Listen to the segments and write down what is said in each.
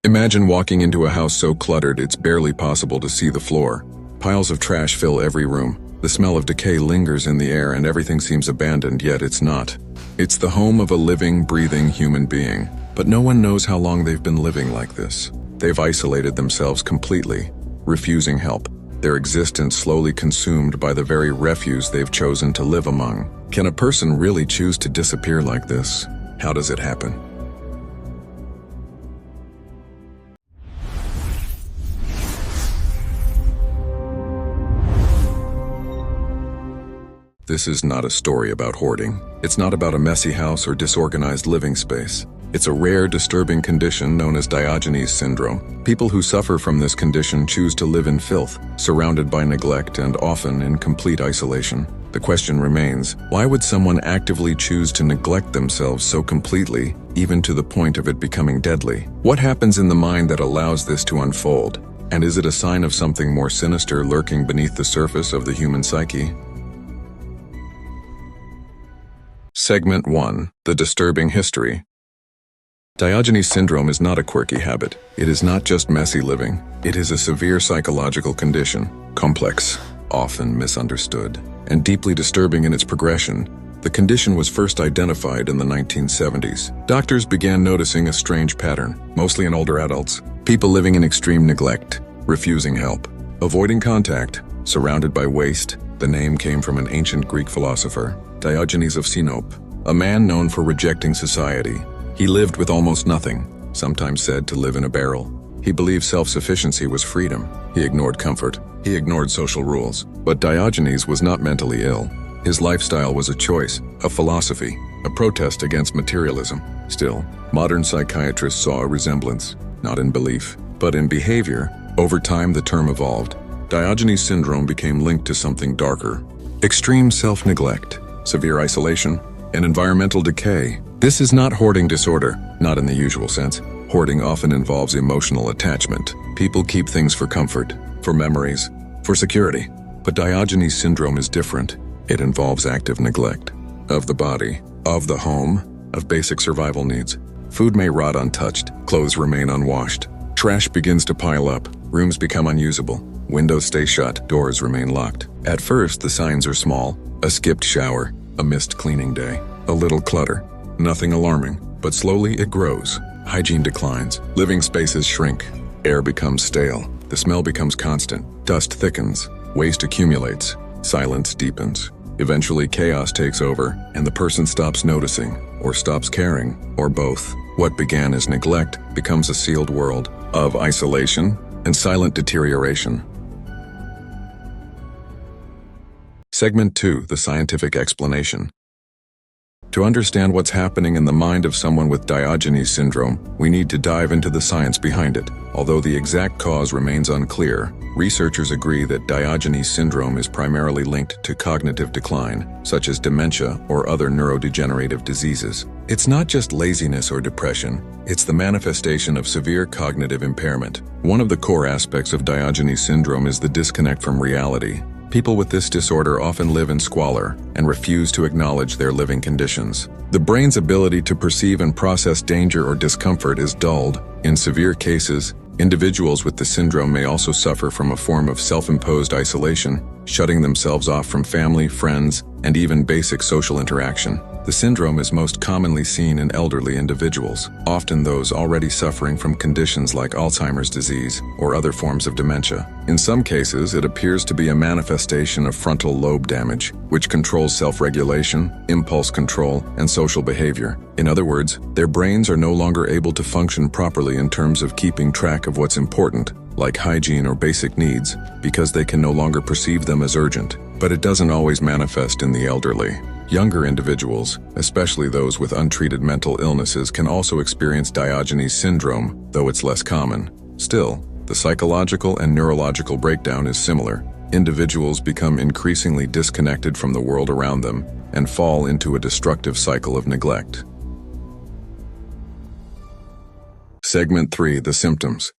Imagine walking into a house so cluttered it's barely possible to see the floor. Piles of trash fill every room. The smell of decay lingers in the air and everything seems abandoned, yet it's not. It's the home of a living, breathing human being. But no one knows how long they've been living like this. They've isolated themselves completely, refusing help. Their existence slowly consumed by the very refuse they've chosen to live among. Can a person really choose to disappear like this? How does it happen? This is not a story about hoarding. It's not about a messy house or disorganized living space. It's a rare, disturbing condition known as Diogenes Syndrome. People who suffer from this condition choose to live in filth, surrounded by neglect and often in complete isolation. The question remains, why would someone actively choose to neglect themselves so completely, even to the point of it becoming deadly? What happens in the mind that allows this to unfold? And is it a sign of something more sinister lurking beneath the surface of the human psyche? Segment 1. The Disturbing History. Diogenes syndrome is not a quirky habit. It is not just messy living. It is a severe psychological condition, complex, often misunderstood, and deeply disturbing in its progression. The condition was first identified in the 1970s. Doctors began noticing a strange pattern, mostly in older adults. People living in extreme neglect, refusing help, avoiding contact, surrounded by waste. The name came from an ancient Greek philosopher, Diogenes of Sinope, a man known for rejecting society. He lived with almost nothing, sometimes said to live in a barrel. He believed self-sufficiency was freedom. He ignored comfort. He ignored social rules. But Diogenes was not mentally ill. His lifestyle was a choice, a philosophy, a protest against materialism. Still, modern psychiatrists saw a resemblance, not in belief, but in behavior. Over time, the term evolved. Diogenes syndrome became linked to something darker: extreme self-neglect, severe isolation, and environmental decay. This is not hoarding disorder, not in the usual sense. Hoarding often involves emotional attachment. People keep things for comfort, for memories, for security. But Diogenes syndrome is different. It involves active neglect of the body, of the home, of basic survival needs. Food may rot untouched, clothes remain unwashed. Trash begins to pile up, rooms become unusable. Windows stay shut, doors remain locked. At first, the signs are small: a skipped shower, a missed cleaning day, a little clutter. Nothing alarming, but slowly it grows. Hygiene declines, living spaces shrink, air becomes stale, the smell becomes constant, dust thickens, waste accumulates, silence deepens. Eventually chaos takes over, and the person stops noticing, or stops caring, or both. What began as neglect becomes a sealed world of isolation and silent deterioration. Segment 2. The Scientific Explanation. To understand what's happening in the mind of someone with Diogenes syndrome, we need to dive into the science behind it. Although the exact cause remains unclear, researchers agree that Diogenes syndrome is primarily linked to cognitive decline, such as dementia or other neurodegenerative diseases. It's not just laziness or depression, it's the manifestation of severe cognitive impairment. One of the core aspects of Diogenes syndrome is the disconnect from reality. People with this disorder often live in squalor and refuse to acknowledge their living conditions. The brain's ability to perceive and process danger or discomfort is dulled. In severe cases, individuals with the syndrome may also suffer from a form of self-imposed isolation, shutting themselves off from family, friends, and even basic social interaction. The syndrome is most commonly seen in elderly individuals, often those already suffering from conditions like Alzheimer's disease or other forms of dementia. In some cases, it appears to be a manifestation of frontal lobe damage, which controls self-regulation, impulse control, and social behavior. In other words, their brains are no longer able to function properly in terms of keeping track of what's important, like hygiene or basic needs, because they can no longer perceive them as urgent. But it doesn't always manifest in the elderly. Younger individuals, especially those with untreated mental illnesses, can also experience Diogenes syndrome, though it's less common. Still, the psychological and neurological breakdown is similar. Individuals become increasingly disconnected from the world around them and fall into a destructive cycle of neglect. Segment 3. The Symptoms.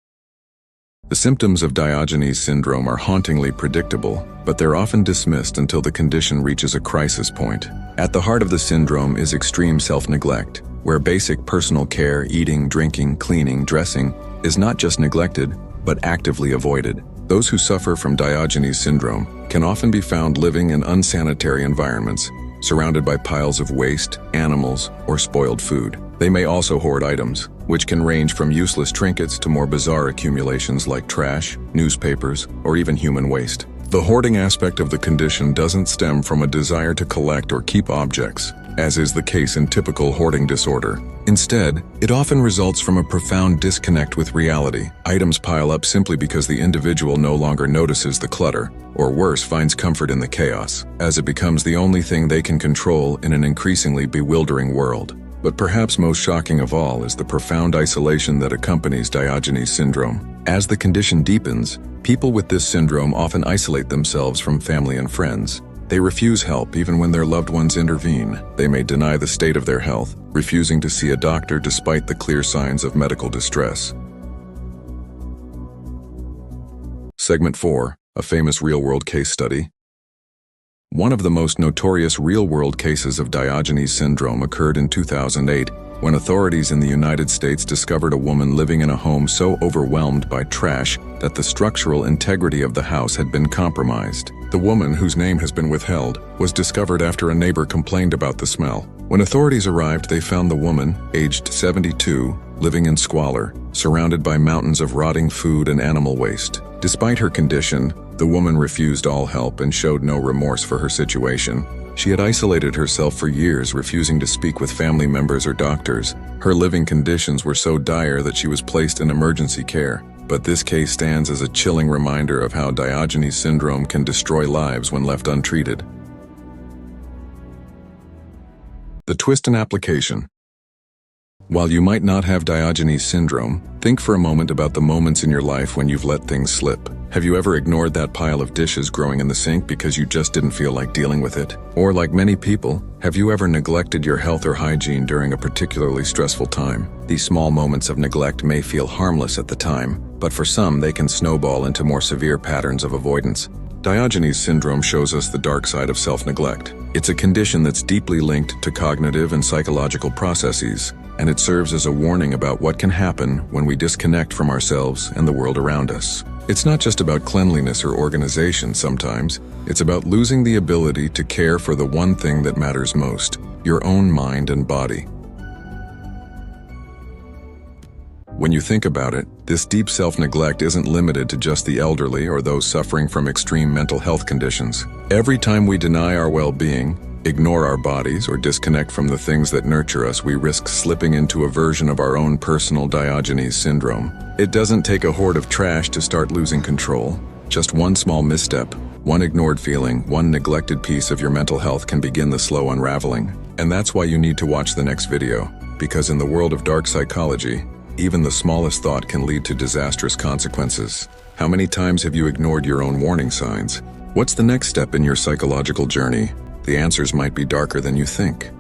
The symptoms of Diogenes syndrome are hauntingly predictable, but they're often dismissed until the condition reaches a crisis point. At the heart of the syndrome is extreme self-neglect, where basic personal care, eating, drinking, cleaning, dressing, is not just neglected, but actively avoided. Those who suffer from Diogenes Syndrome can often be found living in unsanitary environments, surrounded by piles of waste, animals, or spoiled food. They may also hoard items, which can range from useless trinkets to more bizarre accumulations like trash, newspapers, or even human waste. The hoarding aspect of the condition doesn't stem from a desire to collect or keep objects, as is the case in typical hoarding disorder. Instead, it often results from a profound disconnect with reality. Items pile up simply because the individual no longer notices the clutter, or worse, finds comfort in the chaos, as it becomes the only thing they can control in an increasingly bewildering world. But perhaps most shocking of all is the profound isolation that accompanies Diogenes Syndrome. As the condition deepens, people with this syndrome often isolate themselves from family and friends. They refuse help even when their loved ones intervene. They may deny the state of their health, refusing to see a doctor despite the clear signs of medical distress. Segment 4. A famous real-world case study. One of the most notorious real-world cases of Diogenes Syndrome occurred in 2008, when authorities in the United States discovered a woman living in a home so overwhelmed by trash that the structural integrity of the house had been compromised. The woman, whose name has been withheld, was discovered after a neighbor complained about the smell. When authorities arrived, they found the woman, aged 72, living in squalor, surrounded by mountains of rotting food and animal waste. Despite her condition, the woman refused all help and showed no remorse for her situation. She had isolated herself for years, refusing to speak with family members or doctors. Her living conditions were so dire that she was placed in emergency care. But this case stands as a chilling reminder of how Diogenes Syndrome can destroy lives when left untreated. The twist in application. While you might not have Diogenes Syndrome, think for a moment about the moments in your life when you've let things slip. Have you ever ignored that pile of dishes growing in the sink because you just didn't feel like dealing with it? Or like many people, have you ever neglected your health or hygiene during a particularly stressful time? These small moments of neglect may feel harmless at the time, but for some they can snowball into more severe patterns of avoidance. Diogenes Syndrome shows us the dark side of self-neglect. It's a condition that's deeply linked to cognitive and psychological processes, and it serves as a warning about what can happen when we disconnect from ourselves and the world around us. It's not just about cleanliness or organization sometimes, it's about losing the ability to care for the one thing that matters most, your own mind and body. When you think about it, this deep self-neglect isn't limited to just the elderly or those suffering from extreme mental health conditions. Every time we deny our well-being, ignore our bodies, or disconnect from the things that nurture us, we risk slipping into a version of our own personal Diogenes Syndrome. It doesn't take a hoard of trash to start losing control. Just one small misstep, one ignored feeling, one neglected piece of your mental health can begin the slow unraveling. And that's why you need to watch the next video, because in the world of dark psychology, even the smallest thought can lead to disastrous consequences. How many times have you ignored your own warning signs? What's the next step in your psychological journey? The answers might be darker than you think.